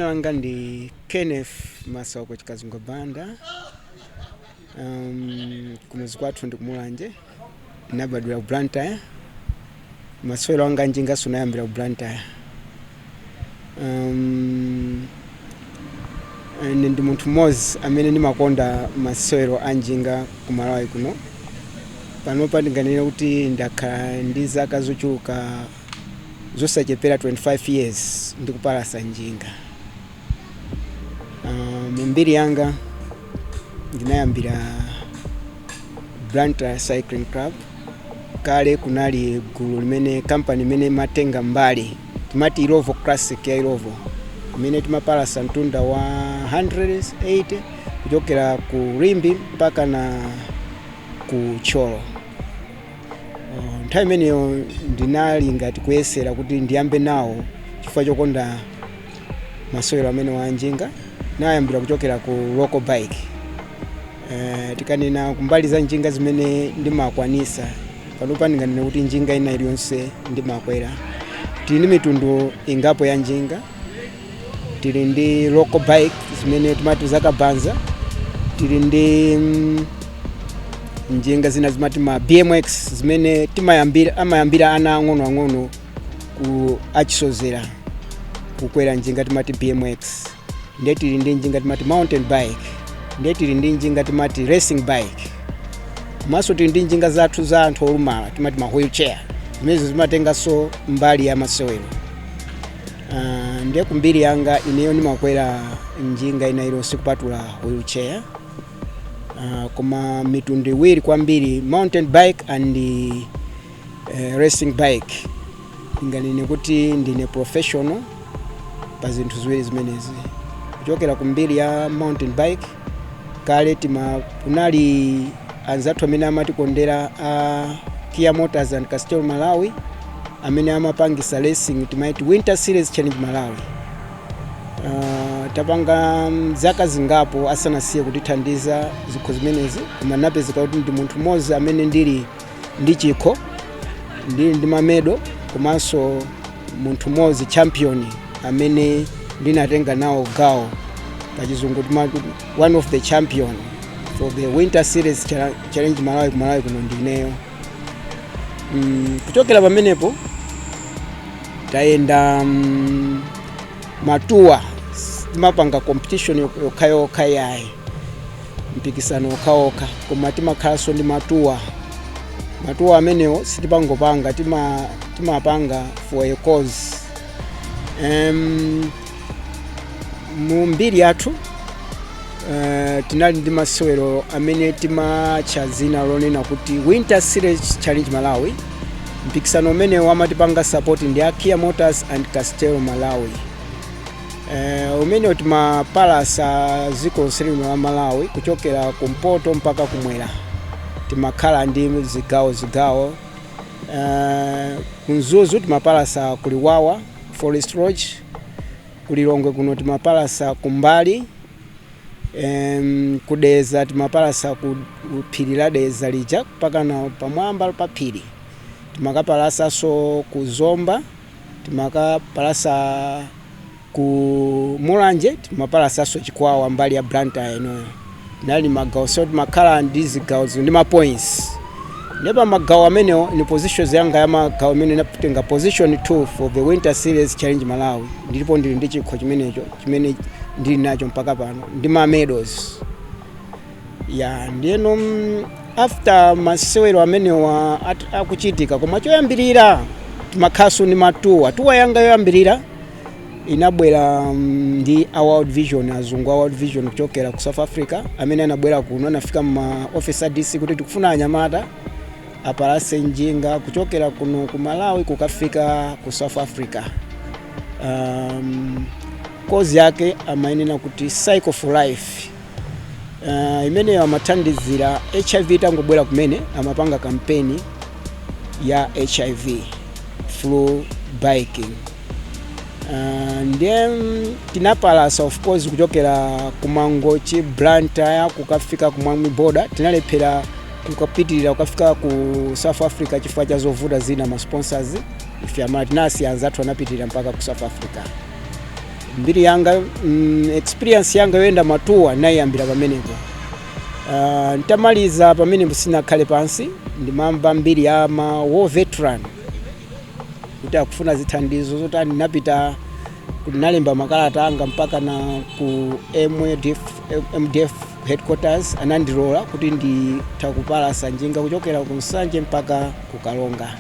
langa ndi Kenneth Masauko Chikazunga Banda. Kumuzi kwathu ndi kumulanje. Nabadwira ku Blantyre. Masewero anga njinga sunayambira ku Blantyre. Ndi munthu mmodzi amene ndimakonda masewero anjinga ku Malawi kuno. Panopa ndinganene kuti ndakhala ndi zaka zochuluka zosachepera 25 years ndikupalasa njinga. Mbiri yanga ndinayambira Blantyre Cycling Club. Kale kunali gulu limene company imene matenga mbali timati Ilovo Classic ya Ilovo, imene timapalasa mtunda wa 180 kuchokera ku Rimbi mpaka na ku Cholo. Nthawi imeneyo ndinali ngati kuyesera kuti ndiyambe nawo chifukwa chokonda masewero amene wa njinga. Nayambira kuchokera ku local bike. Tikanena kumbali za njinga zimene ndimakwanisa, panopa ndinganene kuti njinga ina iliyonse ndimakwera. Tili ndi mitundu ingapo ya njinga. Tili ndi local bike zimene timati zakabanza. Tili ndi njinga zina zimati ma BMX zimene amayambira ana ang'ono ku achisozera kukwera njinga timati BMX. Ndiye tili ndi njinga timati mountain bike. Ndiye tili ndi njinga timati racing bike. Komanso tili ndi njinga zathu za anthu olumala timati ma wheelchair, zimene zimatenga so mbali ya masewero. Ndiye kumbiri yanga ineyo ndimakwera njinga ina iliyonse kupatula wheelchair. Koma mitundu iwiri kwambiri, mountain bike and racing bike. Inganene kuti ndine professional pa zinthu ziwiri zimenezi. Kuchokera kumbiri ya mountain bike, kale kunali anzathu amene amatikondera Kia Motors and Castello Malawi, amene amapangisa racing timaiti Winter Series Challenge Malawi. Tapanga zaka zingapo asanasiye kutithandiza zikho zimenezi, koma napezeka kuti ndi munthu mmodzi amene ndili ndi chikho, ndili ndi mamedo, komanso munthu mmodzi champion amene ndinatenga nawo gawo pachizungu timati one of the champion for the Winter Series Challenge Malawi kuno ndineyo. Kuchokera pamenepo tayenda matuwa, timapanga competition yokha yayi, mpikisano okha, koma timakhalanso ndi matuwa amenewo sitipangopanga, timapanga for a cause. Mbiri yathu tinali ndi masewero amene timatcha zina lonena kuti Winter Series Challenge Malawi. Mpikisano umenewo amatipanga support ndi Kia Motors and Castello Malawi. Umenewo timapalasa ziko lonse la Malawi kuchokera kumpoto mpaka kumwera. Timakhala ndi zigawo. Kunzuzu timapalasa kuli Wawa Forest Lodge. Kulilongwe kuno timapalasa kumbali. Kudeza timapalasa kuphiri la Deza lija mpaka na pamwamba pa phiri. Timakapalasa so ku Zomba, timakapalasa ku Mulanje, timapalasa so Chikwawa mbali ya Blantyre ino. Nali magawo, so timakhala ndi zigawo ndi ma points. Nepa magawo amenewo ni positions yanga ya magawo amene naputenga position 2 for the Winter Series Challenge Malawi. Ndipo ndili ndi chikho chimene ndili nacho mpaka pano, ndi ma medals. Ndiyeno after masewero amenewa akuchitika, koma choyambirira timakhaso ndi matuwa yanga yoyambirira inabwera ndi World Vision, azungu World Vision kuchokera ku South Africa, amene anabwera kuno anafika ma officer DC kuti tikufuna anyamata apalase njinga kuchokera kuno ku Malawi kukafika ku South Africa. Cause yake amainena kuti Cycle for Life. Imene amathandizira HIV tangobwera kumene amapanga kampeni ya HIV through biking. Then tinapalasa of course kuchokera kumangochi Blantyre kukafika kumwami border, tinalephera kukapitirira kukafika ku South Africa chifukwa cha zovuta zina ma sponsors. If you are nasi anzathu anapitirira mpaka ku South Africa. mbiri yanga experience yanga yoenda matuwa nayambira pamenepo. Ntamaliza pamenepo sinakhale pansi ndimamva mbiri ya ma war veteran kuti akufuna zithandizo zotani napita kunalemba makalata anga mpaka na ku MDF headquarters anandilola kuti nditakupalasa njinga kuchokera ku Nsanje mpaka ku Kalonga.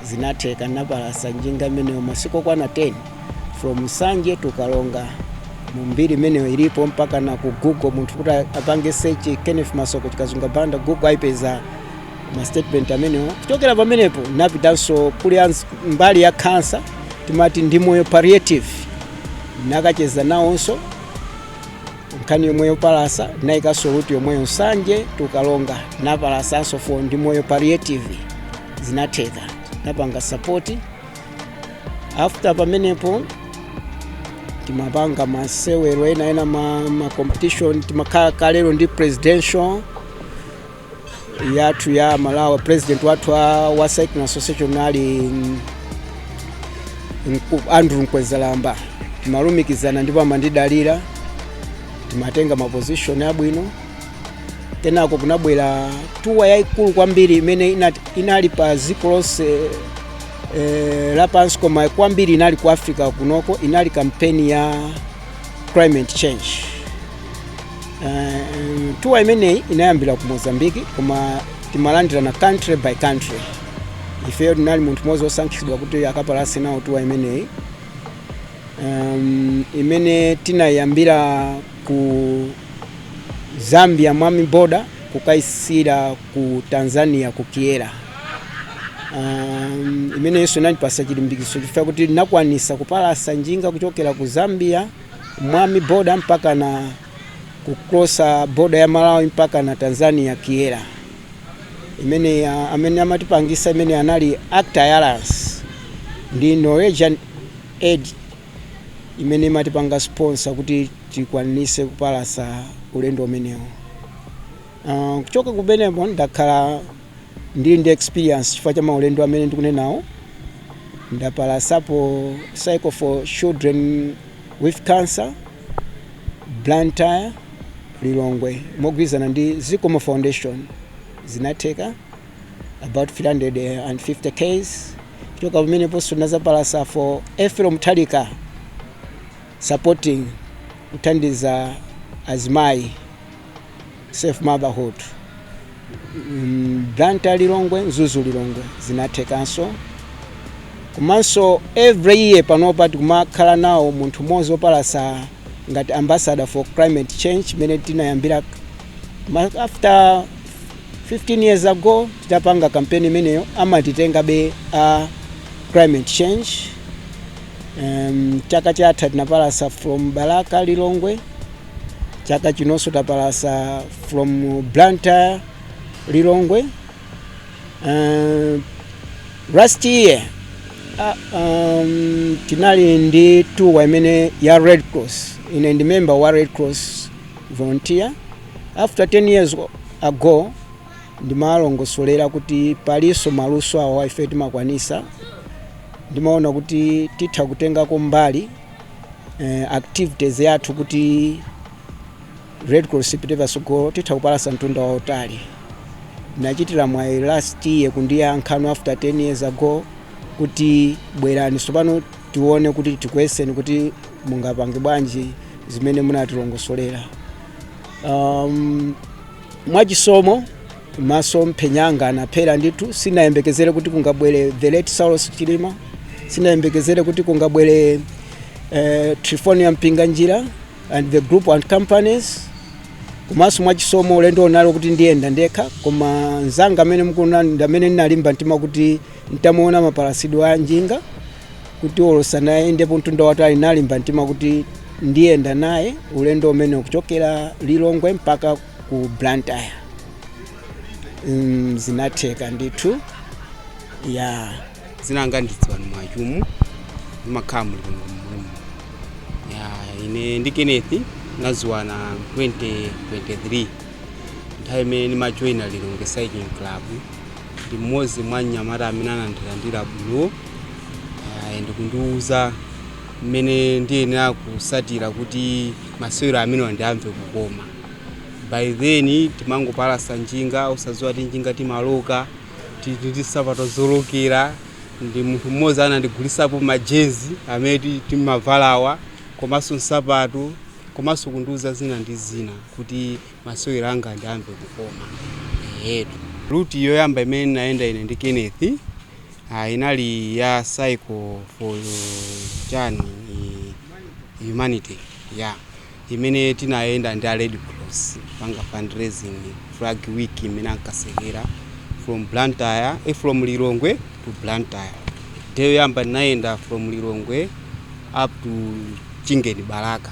Zinatheka napalasa njinga imeneyo masiku kwana 10 from Nsanje to Kalonga. Mumbiri imeneyo ilipo mpaka na ku Google munthu kuti apange search Kenneth Masoko chikazunga banda Google aipeza ma statement ameneyo. Kuchokera pamenepo napitanso kuli mbali ya cancer timati ndi moyo palliative nakacheza nawonso nkhani yomweyo palasa naikaso ruti yomweyo Nsanje tukalonga napalasanso fo ndi moyo palliative. Zinatheka napanga support. After pamenepo timapanga masewero ena ma competition timakhala lero ndi presidential yathu ya Malawi. President wathu wa Cycling Association ali Andrew Nkwezalamba. Timalumikizana ndipo amandidalira timatenga ma position abwino. Kenako kunabwera tuwa yaikulu kwambiri imene inali pa ziko lonse lapansi koma kwambiri inali ku Africa kunoko, inali kampeni ya climate change. Tuwa imeneyi inayambira ku Mozambique koma timalandira na country by country. Ifeyo tinali munthu mmodzi osankhidwa kuti akapalase nawo tuwa imeneyi. Imene tinayambira ku Zambia Mwami Border kukaisira ku Tanzania ku Kiera. Imene yesu nanipasa chilimbikiso chifukwa kuti nakwanisa kupalasa njinga kuchokera ku Zambia Mwami Border mpaka na kucrossa border ya Malawi mpaka na Tanzania Kiera. Imene amene amatipangisa imene anali Acta Alliance ndi Norwegian Aid imene matipanga sponsor kuti tikwanise kupalasa ulendo umenewo. Kuchoka ku Benin ndakhala ndi experience chifukwa cha maulendo amene ndikunenawo. Ndapalasapo Cycle for Children with Cancer Blantyre Lilongwe mogwizana ndi Zikomo Foundation. Zinatheka about 350 Ks. Kuchoka pamene posto nazapalasa for Efero Mtalika supporting kuthandiza azimayi safe motherhood. Blantyre Lilongwe, Zuzu Lilongwe zinathekanso. Komanso every year panopa tikumakhala nawo munthu mmodzi opalasa ngati ambassador for climate change mene tinayambira after 15 years ago. Tidapanga campaign imeneyo amatitenga be climate change. Chaka chatha tinapalasa from Balaka Lilongwe. Chaka chinonso tapalasa from Blantyre Lilongwe. Last year tinali ndi tour imene ya Red Cross. Ine ndi member wa Red Cross volunteer. After 10 years ago ndimalongosolera kuti paliso maluso awo ife timakwanisa. Ndimaona kuti titha kutengako mbali activities yathu kuti Red Cross ipiteva sogolo titha kupalasa mtunda wautali. Nachitira mwayi last year kundiyankhano after 10 years ago kuti bwerani sopano tione kuti tikweseni kuti mungapange bwanji zimene munatilongosolera. Mwachisomo maso mphenyanga anaphera ndithu. Sinayembekezere kuti kungabwere the late Saulos Chilima. Sinayembekezere kuti kungabwere Trifonia Mpinganjira and the group and companies. Komanso mwachisomo ulendo onalo kuti ndiyenda ndekha koma nzanga amene mukuna ndamene ndinalimba mtima kuti ntamuona mapalasidwe a njinga kuti olosa naye ndipo mtunda watali nalimba mtima kuti ndiyenda naye ulendo umene kuchokera Lilongwe mpaka ku Blantyre. Zinatheka ndithu. Ya zinanga ndidziwa mwachumu makhamu Lilongwe. Ya ine ndi Kenneth naziwana 2023 nthawi imene ndimajoyina Lilongwe Cycling Club. Ndi mmodzi mwa anyamata amene anandilandira bwino ndikundiuza mmene ndiyenera kusatira kuti masewero amene ndiyamve kukoma. By then timangopalasa njinga, usadziwa kuti njinga timaloka, ndi sapato zolokera, ndi munthu mmodzi anandigulitsapo majezi amene timavalawa, komanso nsapato, komanso kundiuza zina ndi zina kuti masewero anga ndiyamve kukoma. Route yoyamba imene naenda ine ndi Kenneth inali ya Cycle for Humanity, imene tinaenda ndi Red Cross panga fundraising flag week imene ankasekera from Lilongwe to Blantyre. Ndiyo yamba naenda from Lilongwe up to Chingeni Baraka.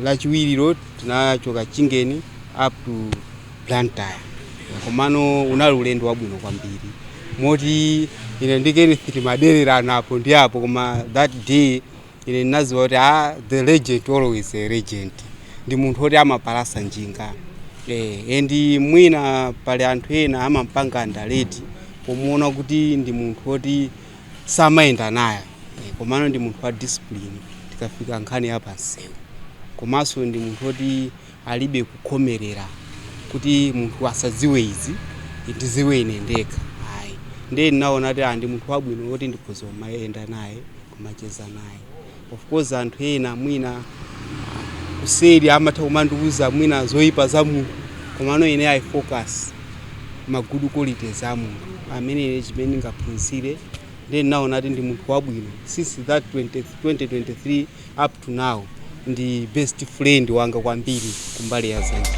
Lachiwiriro tinachoka Chingeni up to Blantyre. Komano unali ulendo wabwino kwambiri. Moti ine ndi Kenneth timadererana apo ndi apo, koma that day ine naziwa kuti the legend always a legend. Ndi munthu oti amapalasa njinga. Endi mwina pali anthu ena amampanga ndaleti pomuona kuti ndi munthu oti samayenda naye. Komano ndi munthu wa discipline tikafika nkhani ya pansewu. Komanso ndi munthu oti alibe kukhomerera kuti munthu asadziwe izi ndiziwe ine ndekha. Ndiye naona kuti ndi munthu wabwino oti ndikhoza kumayenda naye, kumacheza naye. Of course anthu ena mwina kuseri amatha kumandiuza mwina zoyipa za munthu, komano ine I focus ma good qualities za munthu amene chimene ndingaphunzire. Ndiye naona kuti ndi munthu wabwino since that 2023 up to now, ndi best friend wanga kwambiri kumbali ya zanji.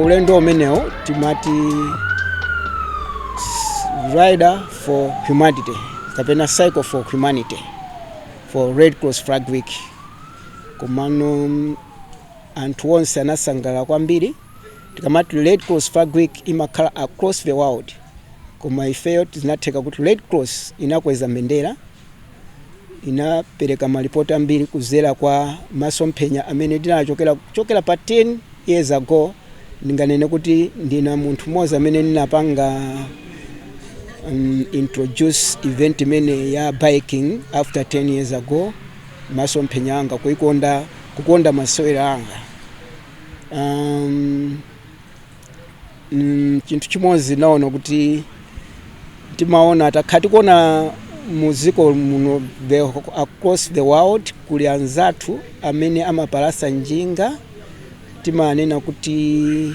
Ulendo umenewo timati Rider for Humanity, kapena Cycle for Humanity for Red Cross Flag Week. Komano anthu onse anasangala kwambiri. Tikamati Red Cross Flag Week imakhala across the world, koma ifeyo tinatheka kuti Red Cross inakweza mbendera, inapereka malipoti ambiri kuzera kwa masomphenya amene tinachokera pa 10 years ago. Ndinganene kuti ndina munthu mmodzi amene ninapanga introduce event imene ya biking after 10 years ago. Masomphenya anga kukonda masewero anga. Chinthu chimodzi naona kuti timaona atakhati kuona muziko muno across the world kuli anzathu amene amapalasa njinga. Timanena kuti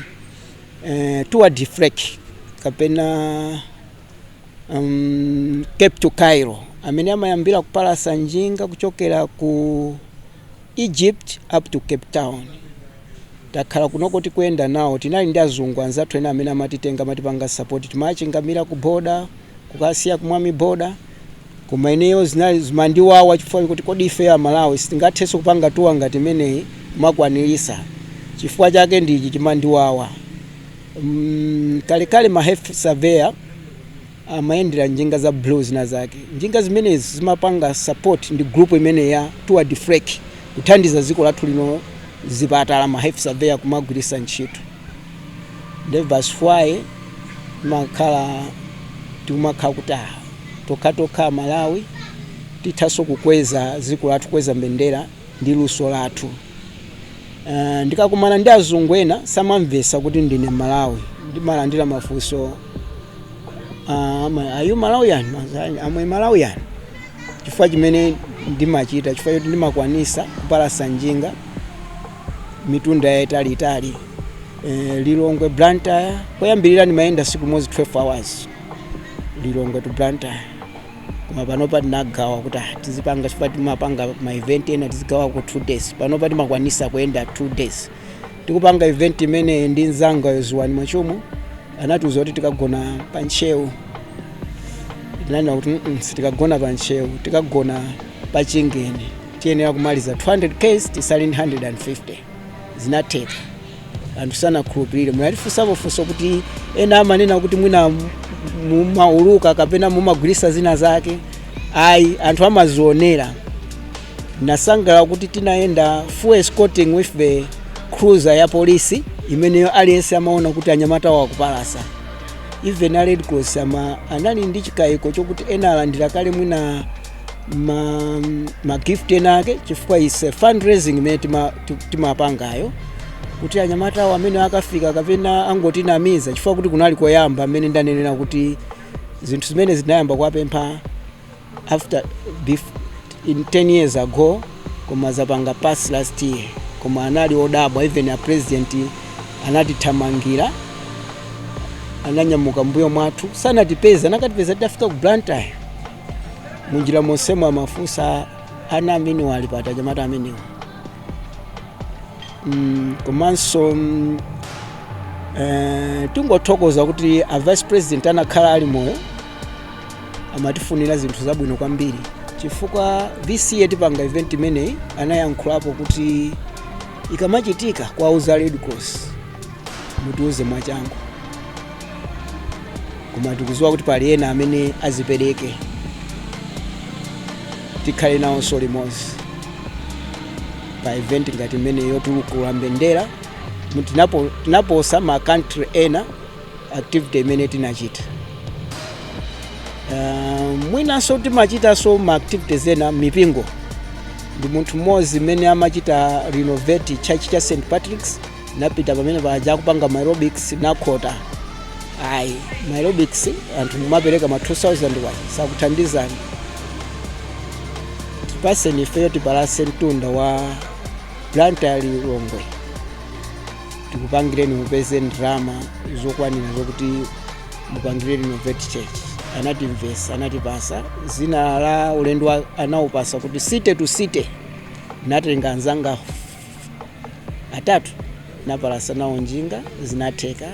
Tour de Afrique kapena Cape to Cairo amene amayambira kupalasa njinga kuchokera ku Egypt up to Cape Town. Takhala kunoko tikuyenda nawo, tinali ndi azungu anzathu ena amene amatitenga amatipanga support. Timachingamira ku border, kukasiya kumwami border. Koma ineyo zinali zimandiwawa chifukwa kuti kodi ife ya Malawi sitingathenso kupanga tour ngati imeneyi makwanirisa. Chifukwa chake ndichi chimandiwawa. Kale ma health surveyor amayendera njinga za blues na zake. Njinga zimenezi zimapanga support ndi group imene ya Tour de Afrique kuthandiza ziko lathu lino zipatala ma health surveyor kumagwirisa ntchito. That's why makhala kuti tokha Malawi tithaso kukweza ziko lathu, kweza mbendera ndi luso lathu. Ndikakumana ndi azungu ena samamvesa kuti ndine Malawi, ndimalandira mafunso, are you Malawian? I'm a Malawian. chifukwa chimene ndimachita chifukwa choti ndimakwanisa kupalasa njinga mitunda yaitali Lilongwe Blantyre koyambirira ndimayenda siku mozi 12 hours Lilongwe to Blantyre koma panopa tinagawa kuti tizipanga chifukwa timapanga ma event ena tizigawa ku 2 days panopa timakwanisa kuyenda 2 days tikupanga event imene ndi nzanga yoziwani machumu anatiuza kuti tikagona panchewu tinanena kuti sitikagona panchewu tikagona pachingeni tiyenera kumaliza 200 case tisali 150 zinatheka anthu sanakhulupirire munatifunsapofunso kuti ena amanena kuti mwina mumauluka kapena mumagwirisa zina zake ayi anthu amazionera nasangala kuti tinaenda full escorting with the cruiser ya polisi imeneyo aliyense amaona kuti anyamata wakupalasa even a Red Cross anali ndi chikayiko chokuti ena alandira kale mwina ma gift enake chifukwa is fundraising imene timapangayo kuti anyamata amene akafika kapena angotinamiza chifukwa kuti kunali koyamba amene ndanenera kuti zinthu zimene zinayamba kwapempha in 10 years ago koma zapanga pass last year koma anali odabwa even a president anatithamangira ananyamuka mbuyo mwathu sanatipeza nakatipeza tidafika ku Blantyre munjira monsemo amafunsa ana amene wali pata anyamata amenewo komanso tungothokoza kuti a vice president anakhala ali moyo amatifunira zinthu zabwino kwambiri chifukwa this year tipanga event imeneyi anayankhulapo kuti ikamachitika kwauza Red Cross mutiuze mwachangu koma tikuziwa kuti pali ena amene azipereke tikhale nawonso limodzi pa event ngati imene yotulukula mbendera tinaposa ma country ena activity imene tinachita mwinanso timachitanso ma activities ena mipingo ndi munthu mmodzi imene amachita renovate church cha St Patrick's napita pamene paja kupanga aerobics nakhota ayi aerobics anthu mumapereka ma 2000 sakuthandizani tipaseni ifeyo tipalase mtunda wa Blantyre Lilongwe tikupangireni mupeze ndrama zokwanira zokuti mupangire renovate church anatimvesa anatipasa zina la ulendo anaupasa kuti city to city natenga anzanga atatu napalasa nawo njinga zinatheka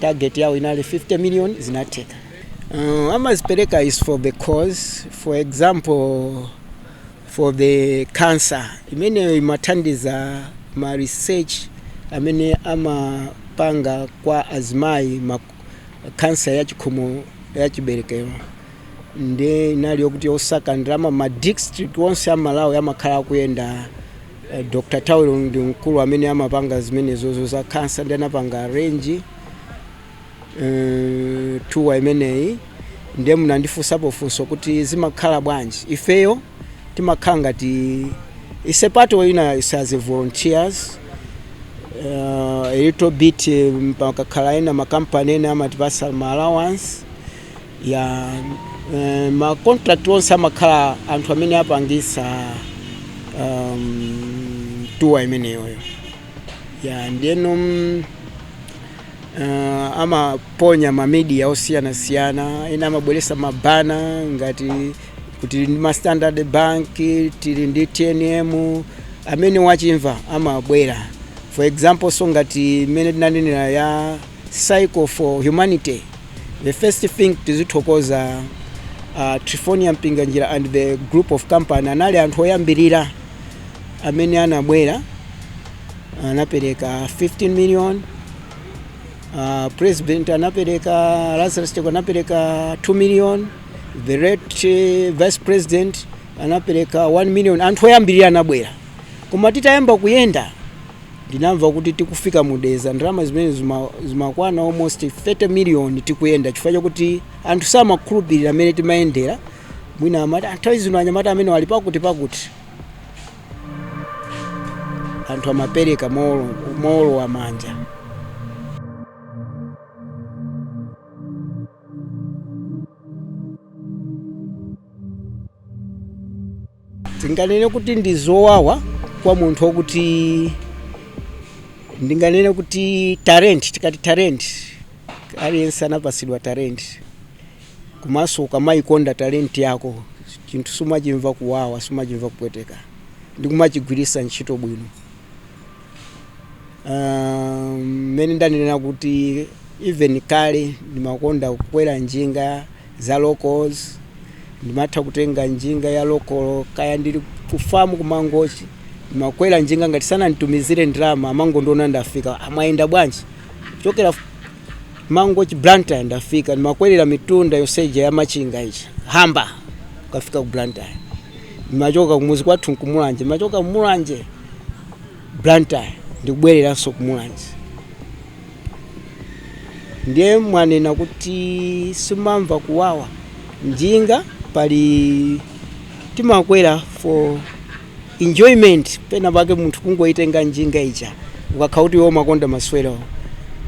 target yawo inali 50 million zinatheka amazipereka is for the cause for example for the cancer imene imathandiza ma research amene amapanga kwa azimayi cancer ya chikhomo ya chiberekero ndi inali yokuti osaka ndrama ma district onse amalawi amakhala kuyenda Dr. Tawilo ndi mkulu amene amapanga zimene zozo za cancer ndi anapanga range tour imeneyi ndiye munandifunsapo funso kuti zimakhala bwanji ifeyo timakhala ngati isepato ina as volunteers a little bit pakakhala ena makampani ena amatipasa ma allowance ya ma contract onse amakhala anthu amene apangisa tour imeneyo ya ndiyeno amaponya ma media osiyana ena amabweresa mabana ngati kuti ma Standard Bank tili ndi TNM amene wachimva amabwera for example so ngati imene tinanenera ya cycle for humanity the first thing tizithokoza Trifonia Mpinganjira and the group of company anali anthu oyambirira amene anabwera anapereka 15 million president anapereka Lazarus Cheko anapereka 2 million the late vice president anapereka 1 million anthu oyambirira anabwera koma titayamba kuyenda ndinamva kuti tikufika mudeza ndrama zimene zimakwana almost 30 million tikuyenda chifukwa chokuti anthu samakhulupirira amene timayendera mwina amati anthu izino anyamata amene wali pakuti anthu amapereka molo wa manja. tinganene kuti ndizowawa kwa munthu wokuti ndinganene kuti talent, tikati talent aliyense anapasidwa talent, komanso ukamayikonda talent yako chinthu sumachimva kuwawa, sumachimva kupweteka, ndikumachigwiritsa ntchito bwino. Mmene ndanena kuti even kale ndimakonda kukwera njinga za locals, ndimatha kutenga njinga ya local kaya ndili kufamu kumangochi, ndimakwera njinga ngati sana nitumizire ndalama amango ndona ndafika, amayenda bwanji chokera mangochi Blantyre ndafika, ndimakwerera mitunda yoseja ya machinga ichi hamba ukafika ku Blantyre. Ndimachoka kumuzi kwathu kumulanje, ndimachoka kumulanje Blantyre ndikubwereranso kumulanje. Ndiye mwanena kuti simamva kuwawa njinga pali timakwera for enjoyment, pena pake munthu kungoitenga njinga ija ukakhala kuti iwe umakonda maswero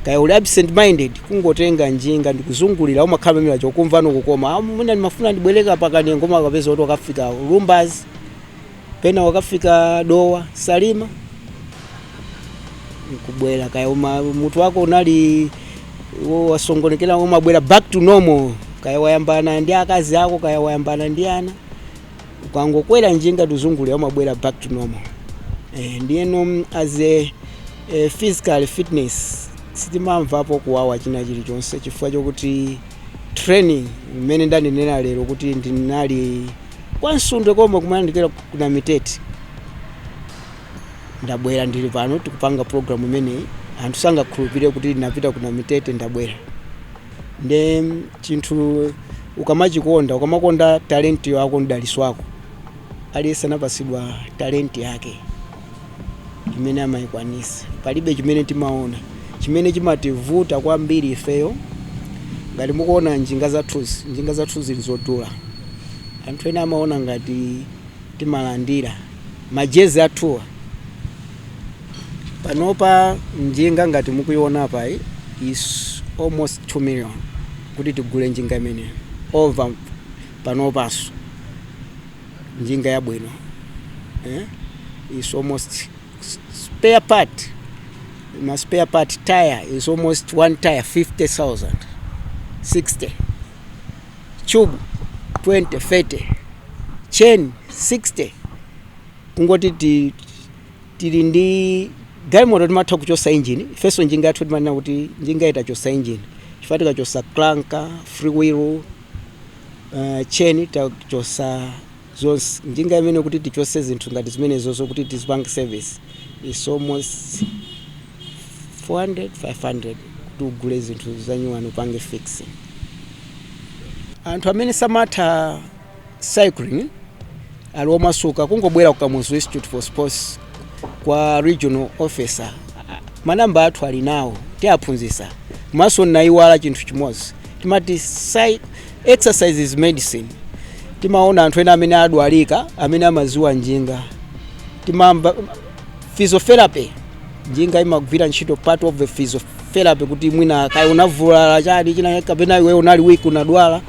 kaya uli absent minded kungotenga njinga ndikuzungulira umakhala pamela chokumva nokukoma mwina ndimafuna ndibwereka pakane ngoma kapeza kuti wakafika Lumbas pena wakafika Dowa Salima nkubwera kaya mutu wako unali wasongonekera umabwera back to normal, kaya wayambana ndi akazi ako kaya wayambana ndi ana ukangokwera njinga tuzungulira umabwera back to normal. Ndiyeno as a physical fitness sitimamvapo kuwawa china chilichonse chifukwa chokuti training imene ndanenera lero kuti ndinali kwansundwe koma kumayandikira kuna Mitete, ndabwera ndili pano tikupanga program imeneyi anthu sangakhulupirire kuti ndinapita kuna Mitete ndabwera. Nde chinthu ukamachikonda, ukamakonda talent yako ndaliso wako, aliyense anapasidwa talent yake imene amayikwanisa. Palibe chimene timaona chimene chimativuta kwambiri ifeyo ngati mukuona njinga zathu zili zodula, anthu ena amaona ngati timalandira majezi athuwa. Panopa njinga ngati mukuiona apa is almost 2 million kuti tigule njinga imene over panopaso njinga yabwino. Is almost spare part, my spare part tire is almost one tire 50,000, 60, tube 20, 30, chain 60. Kungoti tili ndi galimoto timatha kuchosa engine, ifeso njinga yathu timanena kuti njinga itachosa engine chifatika chosa cranker, free wheel, chain tachosa zonse. Njinga imene kuti tichose zinthu ngati zimene zoso kuti tizipange service is almost 400, 500 kuti ugule zinthu zanyuwano upange fixing. Anthu amene samatha cycling aliwo masuka kungobwera ku Kamuzu Institute for Sports kwa regional officer, manamba athu ali nawo tiaphunzisa. Maso naiwala chinthu chimozi timati exercise is medicine. Timaona anthu ena amene adwalika amene amaziwa njinga, timamba physiotherapy, njinga imagwira ntchito part of the physiotherapy kuti mwina kaya unavulala chadi china kapena iwe unali weak unadwala,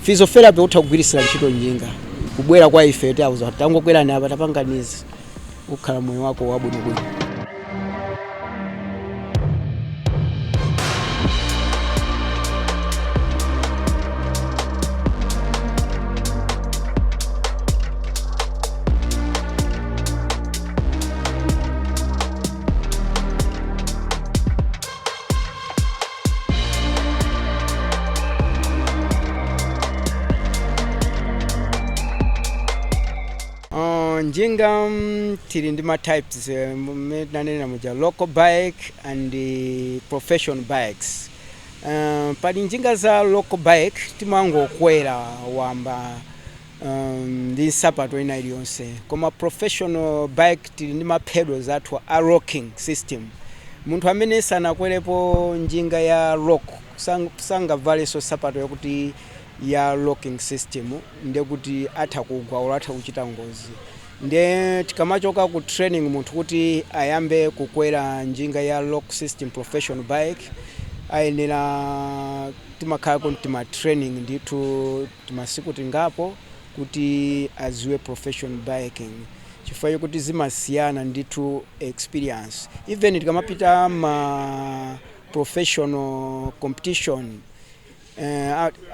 physiotherapy utakugwirisira ntchito njinga. Kubwera kwa ife tiauza tangokwera ni apa tapanganizi ukhala moyo wako wabwinobwino. Njinga tili ndi ma types nanena muja local bike and professional bikes. Pali njinga za local bike timangokwera wamba ndi nsapato ina iliyonse, koma professional bike tili ndi ma pedals athu a rocking system. Munthu amene sanakwerepo njinga ya rock sangavaleso nsapato yakuti ya locking system, ndiye kuti atha kugwa ora atha kuchita ngozi. Ndiye tikamachoka ku training munthu kuti ayambe kukwera njinga ya lock system professional bike ayenera timakhala kuti tima training ndithu timasiku tingapo kuti aziwe professional biking chifukwa kuti zimasiyana nditu experience. Even tikamapita ma professional competition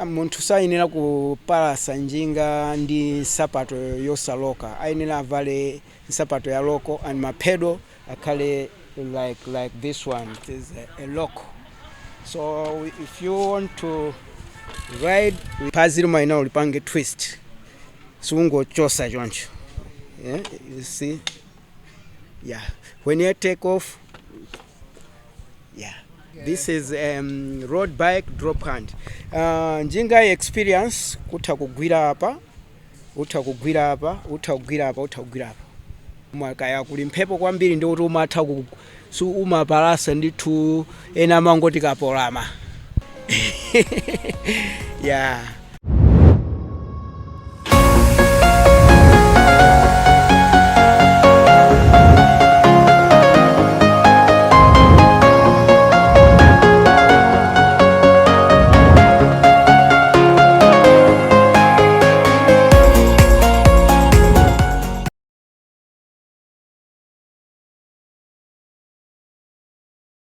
munthu sayenera kupalasa njinga ndi sapato yosaloka, ayenera avale sapato ya loko and mapedo akhale like this one. It is a loco. So if you want to ride, pazili maina ulipange twist, sungo chosa choncho. Yeah, you see. Yeah, when you take off, yeah. This is road bike drop hand. Njinga experience utakugwira hapa, utakugwira hapa, utakugwira hapa, utakugwira hapa. Mwakaya kuli mphepo kwambiri ndio kuti umatha su umapalasa ndithu ena mangoti kapolama. Yeah.